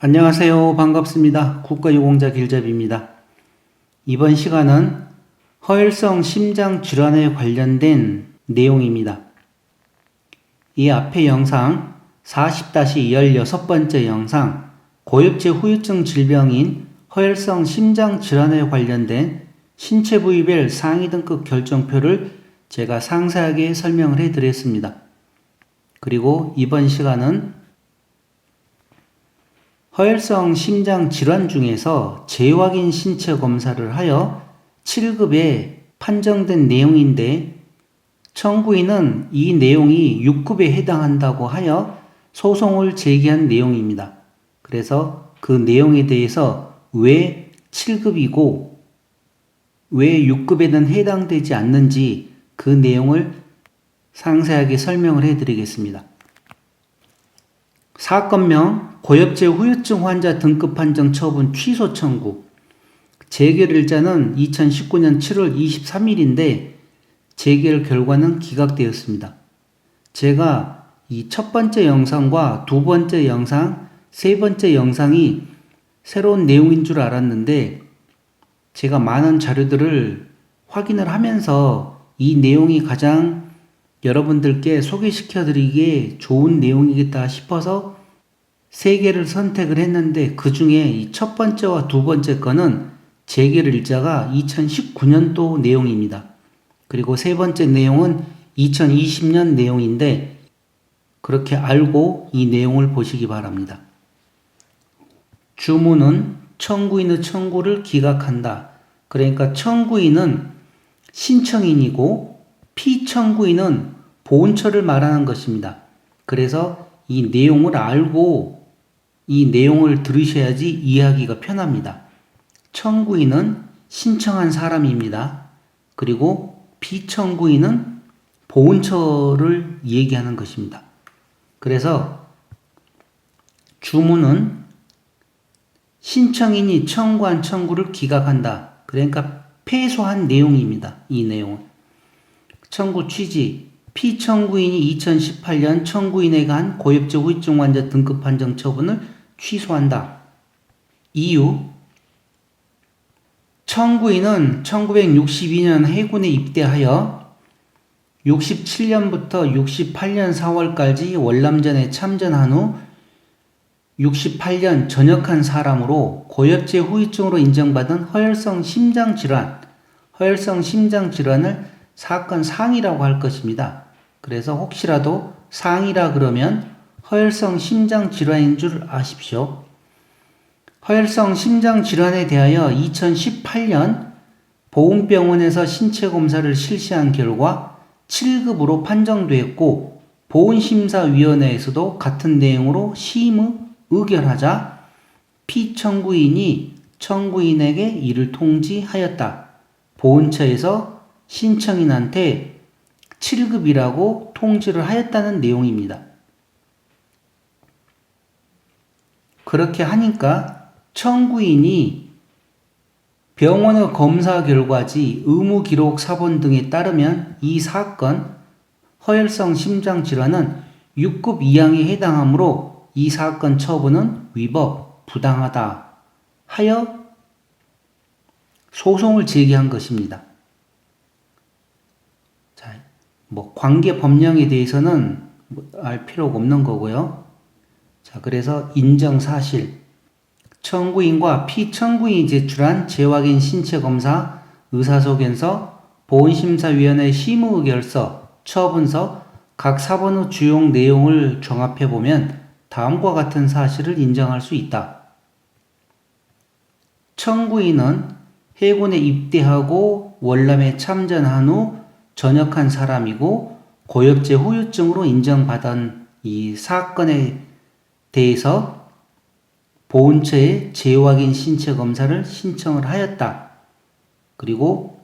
안녕하세요. 반갑습니다. 국가유공자 길잡이입니다. 이번 시간은 허혈성 심장 질환에 관련된 내용입니다. 이 앞의 영상 40-16번째 영상 고엽제 후유증 질병인 허혈성 심장 질환에 관련된 신체 부위별 상위 등급 결정표를 제가 상세하게 설명을 해드렸습니다. 그리고 이번 시간은 허혈성 심장 질환 중에서 재확인 신체 검사를 하여 7급에 판정된 내용인데 청구인은 이 내용이 6급에 해당한다고 하여 소송을 제기한 내용입니다. 그래서 그 내용에 대해서 왜 7급이고 왜 6급에는 해당되지 않는지 그 내용을 상세하게 설명을 해드리겠습니다. 사건명 고엽제 후유증 환자 등급 판정 처분 취소 청구. 재결 일자는 2019년 7월 23일인데 재결 결과는 기각되었습니다. 제가 이 첫 번째 영상과 두 번째 영상, 세 번째 영상이 새로운 내용인 줄 알았는데 제가 많은 자료들을 확인을 하면서 이 내용이 가장 여러분들께 소개시켜 드리기에 좋은 내용이겠다 싶어서 세 개를 선택을 했는데 그 중에 이 첫 번째와 두 번째 거는 재결 일자가 2019년도 내용입니다. 그리고 세 번째 내용은 2020년 내용인데 그렇게 알고 이 내용을 보시기 바랍니다. 주문은 청구인의 청구를 기각한다. 그러니까 청구인은 신청인이고 피청구인은 보훈처를 말하는 것입니다. 그래서 이 내용을 알고 이 내용을 들으셔야지 이해하기가 편합니다. 청구인은 신청한 사람입니다. 그리고 피청구인은 보훈처를 얘기하는 것입니다. 그래서 주문은 신청인이 청구한 청구를 기각한다. 그러니까 패소한 내용입니다. 이 내용은. 청구 취지. 피청구인이 2018년 청구인에게 한 고엽제 후유증 환자 등급 판정 처분을 취소한다. 이유. 청구인은 1962년 해군에 입대하여 67년부터 68년 4월까지 월남전에 참전한 후 68년 전역한 사람으로 고엽제 후유증으로 인정받은 허혈성 심장질환, 허혈성 심장질환을 사건 상이라고 할 것입니다. 그래서 혹시라도 상이라 그러면 허혈성 심장질환인 줄 아십시오. 허혈성 심장질환에 대하여 2018년 보훈병원에서 신체검사를 실시한 결과 7급으로 판정되었고 보훈심사위원회에서도 같은 내용으로 심의 의결하자 피청구인이 청구인에게 이를 통지하였다. 보훈처에서 신청인한테 7급이라고 통지를 하였다는 내용입니다. 그렇게 하니까 청구인이 병원의 검사 결과지 의무기록 사본 등에 따르면 이 사건 허혈성 심장질환은 6급 이항에 해당하므로 이 사건 처분은 위법, 부당하다 하여 소송을 제기한 것입니다. 자, 관계 법령에 대해서는 알 필요가 없는 거고요. 자, 그래서 인정사실. 청구인과 피청구인이 제출한 재확인 신체검사, 의사소견서, 보훈심사위원회 심의의결서, 처분서, 각 사본의 주요 내용을 종합해보면 다음과 같은 사실을 인정할 수 있다. 청구인은 해군에 입대하고 월남에 참전한 후 전역한 사람이고 고엽제 후유증으로 인정받은 이 사건에 대해서 보훈처에 재확인 신체검사를 신청을 하였다. 그리고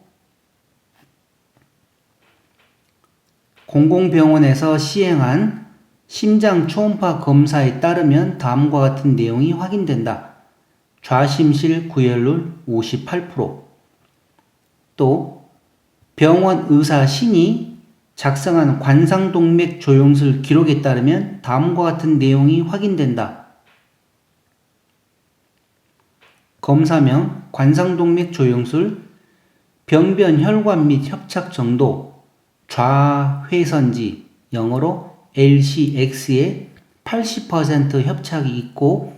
공공병원에서 시행한 심장 초음파 검사에 따르면 다음과 같은 내용이 확인된다. 좌심실 구혈률 58%. 또 병원 의사 신이 작성한 관상동맥 조영술 기록에 따르면 다음과 같은 내용이 확인된다. 검사명, 관상동맥 조영술, 병변 혈관 및 협착 정도, 좌회선지, 영어로 LCX에 80% 협착이 있고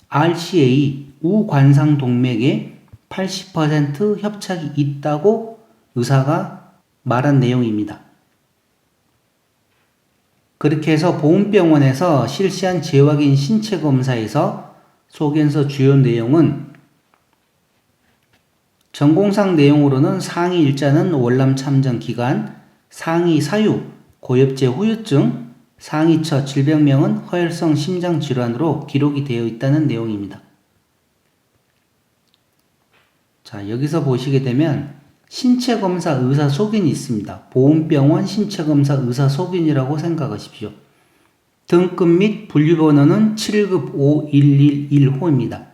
RCA, 우관상동맥에 80% 협착이 있다고 의사가 말한 내용입니다. 그렇게 해서 보훈병원에서 실시한 재확인 신체검사에서 소견서 주요 내용은 전공상 내용으로는 상위 일자는 월남 참전 기간, 상위 사유, 고엽제 후유증, 상위 첫 질병명은 허혈성 심장질환으로 기록이 되어 있다는 내용입니다. 자, 여기서 보시게 되면 신체검사 의사 소견이 있습니다. 보훈병원 신체검사 의사 소견이라고 생각하십시오. 등급 및 분류번호는 7급 5111호입니다.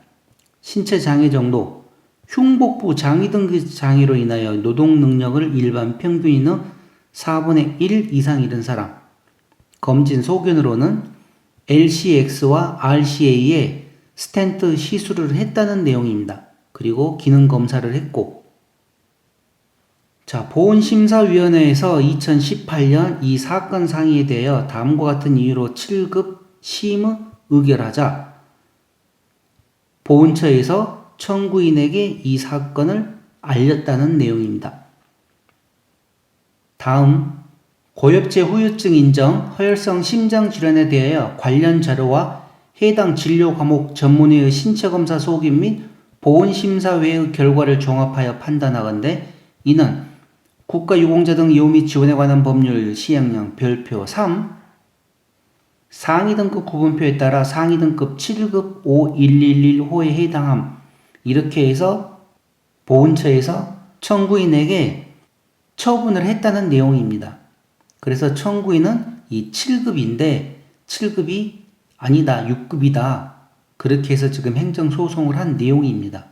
신체장애 정도, 흉복부 장이 등급 장애로 인하여 노동능력을 일반 평균인의 4분의 1 이상 잃은 사람. 검진 소견으로는 LCX와 RCA에 스텐트 시술을 했다는 내용입니다. 그리고 기능검사를 했고, 자, 보훈심사위원회에서 2018년 이 사건 상의에 대하여 다음과 같은 이유로 7급 심의 의결하자 보훈처에서 청구인에게 이 사건을 알렸다는 내용입니다. 다음, 고엽제 후유증 인정, 허혈성 심장질환에 대하여 관련 자료와 해당 진료 과목 전문의의 신체검사 소견 및 보훈심사회의 결과를 종합하여 판단하건대 이는 국가유공자 등 예우 및 지원에 관한 법률 시행령 별표 3 상위 등급 구분표에 따라 상위 등급 7급 5111호에 해당함. 이렇게 해서 보훈처에서 청구인에게 처분을 했다는 내용입니다. 그래서 청구인은 이 7급인데 7급이 아니다, 6급이다. 그렇게 해서 지금 행정소송을 한 내용입니다.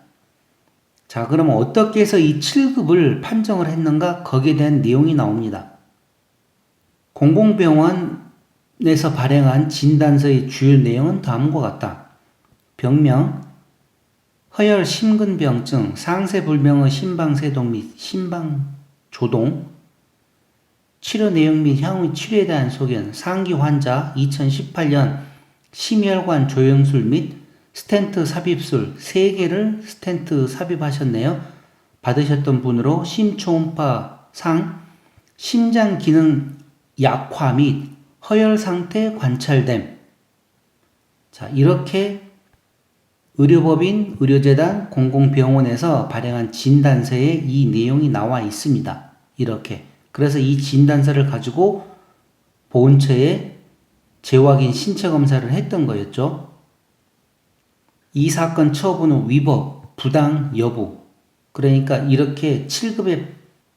자, 그러면 어떻게 해서 이 7급을 판정을 했는가? 거기에 대한 내용이 나옵니다. 공공병원에서 발행한 진단서의 주요 내용은 다음과 같다. 병명, 허혈 심근병증, 상세불명의 심방세동 및 심방조동, 치료 내용 및 향후 치료에 대한 소견, 상기 환자 2018년 심혈관 조영술 및 스텐트 삽입술 3개를 스텐트 삽입하셨네요. 받으셨던 분으로 심초음파 상, 심장 기능 약화 및 허혈 상태 관찰됨. 자, 이렇게 의료법인, 의료재단, 공공병원에서 발행한 진단서에 이 내용이 나와 있습니다. 이렇게. 그래서 이 진단서를 가지고 보훈처에 재확인 신체검사를 했던 거였죠. 이 사건 처분은 위법, 부당 여부. 그러니까 이렇게 7급에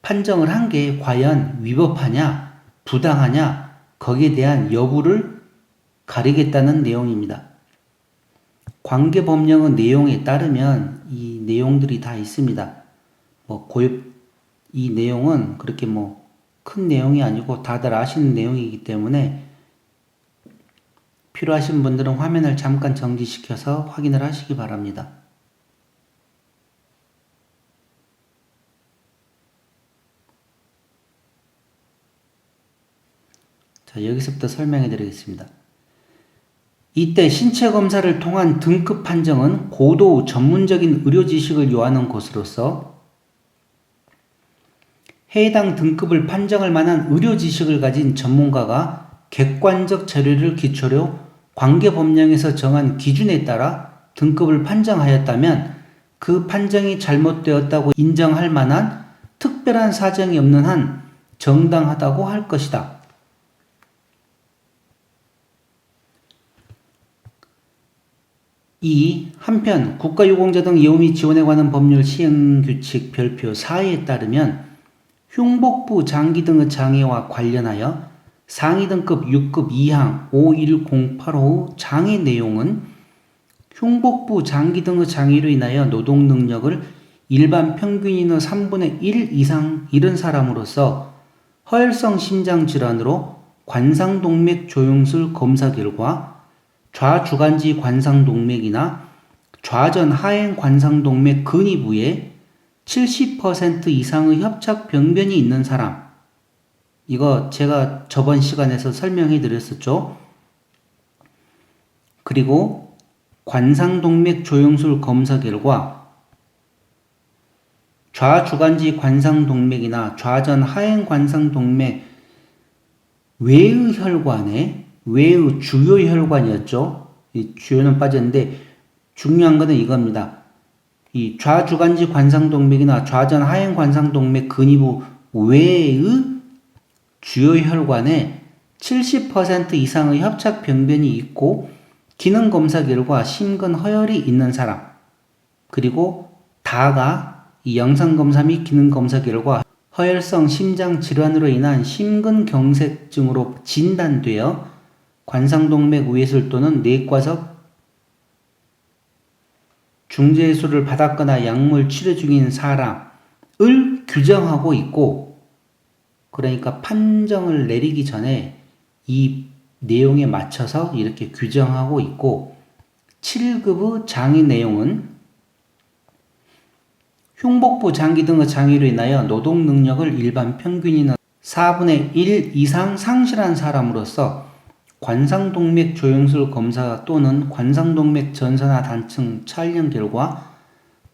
판정을 한 게 과연 위법하냐, 부당하냐, 거기에 대한 여부를 가리겠다는 내용입니다. 관계법령의 내용에 따르면 이 내용들이 다 있습니다. 이 내용은 그렇게 큰 내용이 아니고 다들 아시는 내용이기 때문에 필요하신 분들은 화면을 잠깐 정지시켜서 확인을 하시기 바랍니다. 자, 여기서부터 설명해 드리겠습니다. 이때 신체검사를 통한 등급 판정은 고도 전문적인 의료 지식을 요하는 것으로서 해당 등급을 판정할 만한 의료 지식을 가진 전문가가 객관적 자료를 기초로 관계법령에서 정한 기준에 따라 등급을 판정하였다면 그 판정이 잘못되었다고 인정할 만한 특별한 사정이 없는 한 정당하다고 할 것이다. 한편 국가유공자 등 예우 및 지원에 관한 법률 시행규칙 별표 4에 따르면 흉복부 장기 등의 장애와 관련하여 상위 등급 6급 2항 51085 장애 내용은 흉복부 장기 등의 장애로 인하여 노동 능력을 일반 평균인의 3분의 1 이상 잃은 사람으로서 허혈성 심장 질환으로 관상동맥 조영술 검사 결과 좌주간지 관상동맥이나 좌전 하행 관상동맥 근위부에 70% 이상의 협착 병변이 있는 사람. 이거 제가 저번 시간에서 설명해 드렸었죠. 그리고 관상동맥 조영술 검사 결과 좌주간지 관상동맥이나 좌전 하행 관상동맥 외의 혈관에 외의 주요 혈관이었죠. 이 주요는 빠졌는데 중요한 거는 이겁니다. 이 좌주간지 관상동맥이나 좌전 하행 관상동맥 근위부 외의 주요 혈관에 70% 이상의 협착 병변이 있고 기능 검사 결과 심근 허혈이 있는 사람, 그리고 다가 이 영상 검사 및 기능 검사 결과 허혈성 심장 질환으로 인한 심근경색증으로 진단되어 관상동맥 외술 또는 내과석 중재술을 받았거나 약물 치료 중인 사람을 규정하고 있고, 그러니까 판정을 내리기 전에 이 내용에 맞춰서 이렇게 규정하고 있고, 7급의 장애 내용은 흉복부 장기 등의 장애로 인하여 노동 능력을 일반 평균인은 4분의 1 이상 상실한 사람으로서 관상동맥 조영술 검사 또는 관상동맥 전선화 단층 촬영 결과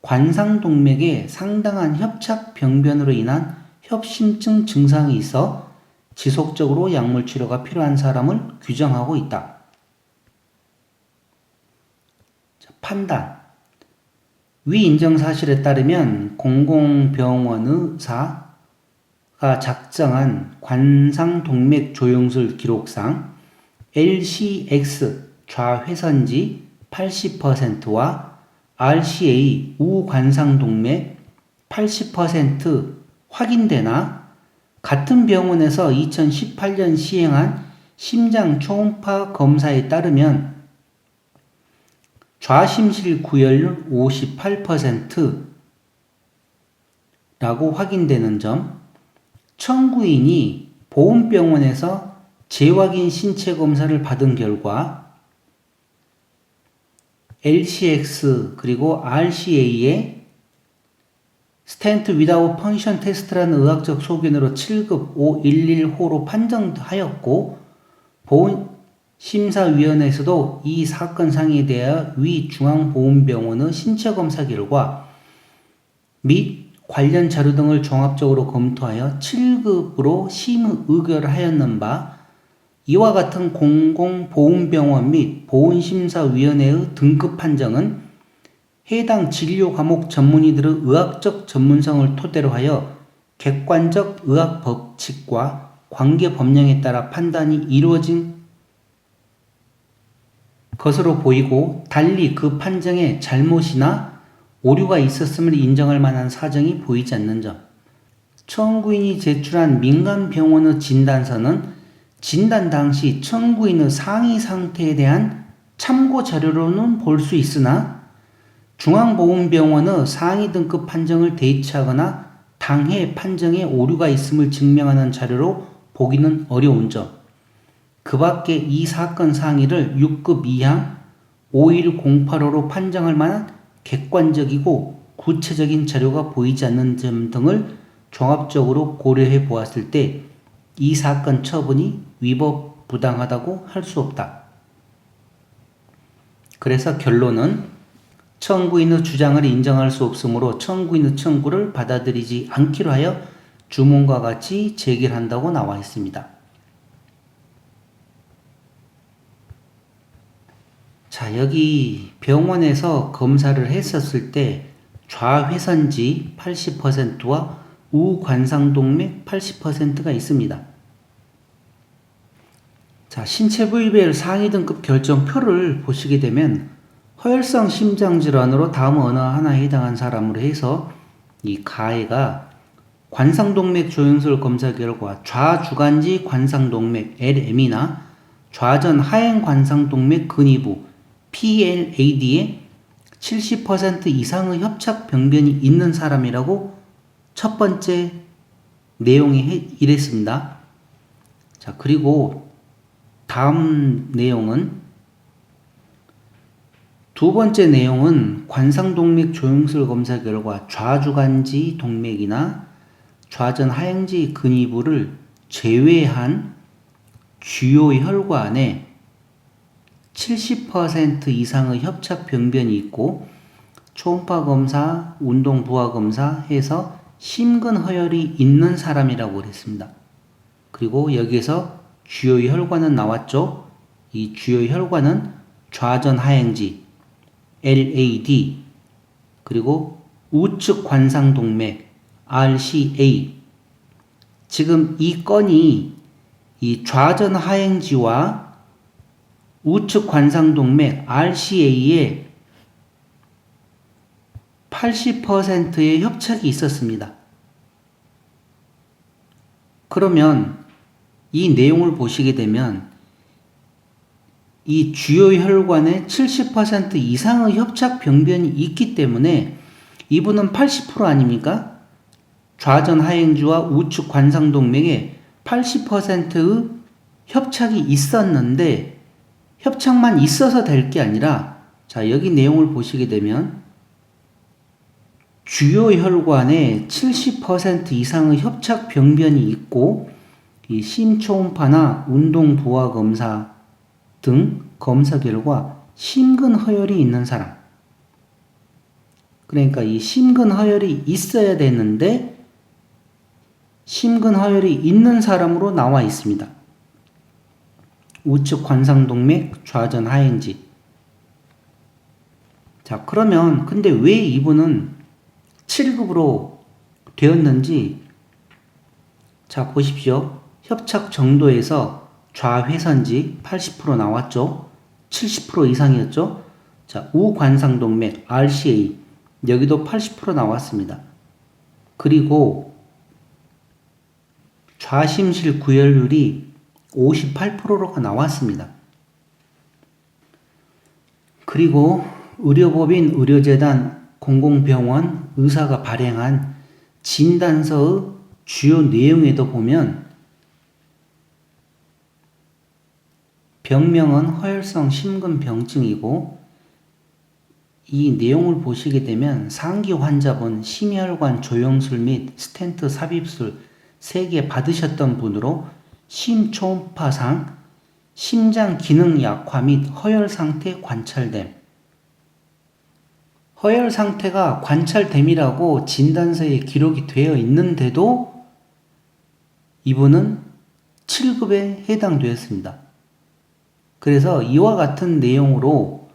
관상동맥에 상당한 협착 병변으로 인한 협심증 증상이 있어 지속적으로 약물 치료가 필요한 사람을 규정하고 있다. 판단. 위 인정 사실에 따르면 공공병원 의사가 작성한 관상동맥 조영술 기록상 LCX 좌회선지 80%와 RCA 우관상동맥 80% 확인되나 같은 병원에서 2018년 시행한 심장 초음파 검사에 따르면 좌심실 구혈 58%라고 확인되는 점, 청구인이 보훈병원에서 재확인 신체 검사를 받은 결과 LCX 그리고 RCA의 스텐트 위다웃 펑션 테스트라는 의학적 소견으로 7급 511호로 판정하였고, 보훈심사위원회에서도 이 사건 상에 대하여 위 중앙보훈병원의 신체검사 결과 및 관련 자료 등을 종합적으로 검토하여 7급으로 심의결하였는 바, 이와 같은 공공보훈병원 및 보훈심사위원회의 등급 판정은 해당 진료 과목 전문의들의 의학적 전문성을 토대로 하여 객관적 의학 법칙과 관계 법령에 따라 판단이 이루어진 것으로 보이고, 달리 그 판정에 잘못이나 오류가 있었음을 인정할 만한 사정이 보이지 않는 점. 청구인이 제출한 민간병원의 진단서는 진단 당시 청구인의 상위 상태에 대한 참고 자료로는 볼 수 있으나 중앙보훈병원의 상위 등급 판정을 대체하거나 당해 판정에 오류가 있음을 증명하는 자료로 보기는 어려운 점. 그 밖에 이 사건 상위를 6급 이하 51085로 판정할 만한 객관적이고 구체적인 자료가 보이지 않는 점 등을 종합적으로 고려해 보았을 때 이 사건 처분이 위법 부당하다고 할 수 없다. 그래서 결론은 청구인의 주장을 인정할 수 없으므로 청구인의 청구를 받아들이지 않기로 하여 주문과 같이 제기한다고 나와 있습니다. 자, 여기 병원에서 검사를 했었을 때 좌회선지 80%와 우관상동맥 80%가 있습니다. 자, 신체 부위별 상위 등급 결정표를 보시게 되면 허혈성 심장질환으로 다음 어느 하나에 해당한 사람으로 해서 이 가해가 관상동맥 조영술 검사 결과 좌주간지 관상동맥 LM이나 좌전 하행 관상동맥 근위부 PLAD에 70% 이상의 협착 병변이 있는 사람이라고 첫 번째 내용이 이랬습니다. 자, 그리고 다음 내용은 두 번째 내용은 관상동맥 조영술 검사 결과 좌주간지 동맥이나 좌전 하행지 근위부를 제외한 주요 혈관에 70% 이상의 협착 병변이 있고 초음파 검사, 운동 부하 검사 해서 심근 허혈이 있는 사람이라고 그랬습니다. 그리고 여기에서 주요 혈관은 나왔죠. 이 주요 혈관은 좌전 하행지 LAD 그리고 우측 관상동맥 RCA. 지금 이 건이 이 좌전 하행지와 우측 관상동맥 RCA에 80%의 협착이 있었습니다. 그러면 이 내용을 보시게 되면 이 주요 혈관에 70% 이상의 협착 병변이 있기 때문에 이분은 80% 아닙니까? 좌전 하행주와 우측 관상동맥에 80%의 협착이 있었는데 협착만 있어서 될 게 아니라 자 여기 내용을 보시게 되면 주요 혈관에 70% 이상의 협착 병변이 있고 이 심초음파나 운동 부하 검사 등 검사 결과 심근 허혈이 있는 사람. 그러니까 이 심근 허혈이 있어야 되는데 심근 허혈이 있는 사람으로 나와 있습니다. 우측 관상동맥 좌전 하행지. 자, 그러면 근데 왜 이분은 7급으로 되었는지 자, 보십시오. 협착 정도에서 좌회선지 80% 나왔죠. 70% 이상이었죠. 자, 우관상동맥 RCA 여기도 80% 나왔습니다. 그리고 좌심실 구혈률이 58%가 나왔습니다. 그리고 의료법인 의료재단 공공병원 의사가 발행한 진단서의 주요 내용에도 보면 병명은 허혈성 심근병증이고 이 내용을 보시게 되면 상기 환자분 심혈관 조영술 및 스텐트 삽입술 3개 받으셨던 분으로 심초음파상 심장 기능 약화 및 허혈 상태 관찰됨. 허혈 상태가 관찰됨이라고 진단서에 기록이 되어 있는데도 이분은 7급에 해당되었습니다. 그래서 이와 같은 내용으로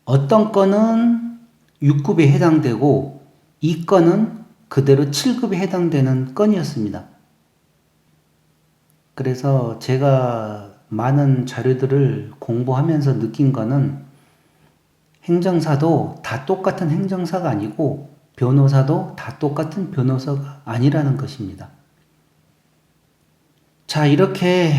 어떤 건은 6급에 해당되고 이 건은 그대로 7급에 해당되는 건이었습니다. 그래서 제가 많은 자료들을 공부하면서 느낀 거는 행정사도 다 똑같은 행정사가 아니고 변호사도 다 똑같은 변호사가 아니라는 것입니다. 자, 이렇게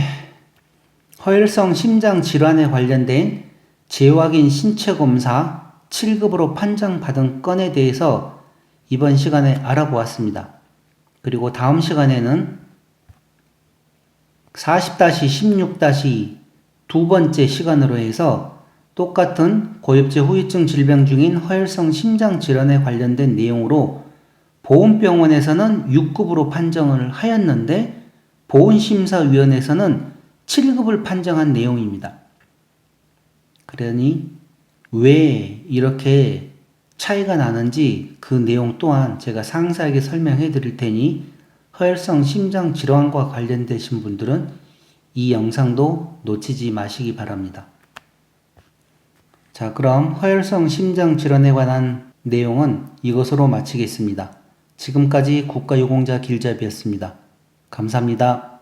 허혈성 심장 질환에 관련된 재확인 신체검사 7급으로 판정받은 건에 대해서 이번 시간에 알아보았습니다. 그리고 다음 시간에는 40-16- 두 번째 시간으로 해서 똑같은 고엽제 후유증 질병 중인 허혈성 심장 질환에 관련된 내용으로 보훈병원에서는 6급으로 판정을 하였는데 보훈심사위원회에서는 7급을 판정한 내용입니다. 그러니 왜 이렇게 차이가 나는지 그 내용 또한 제가 상세하게 설명해 드릴 테니 허혈성 심장 질환과 관련되신 분들은 이 영상도 놓치지 마시기 바랍니다. 자, 그럼 허혈성 심장 질환에 관한 내용은 이것으로 마치겠습니다. 지금까지 국가유공자 길잡이였습니다. 감사합니다.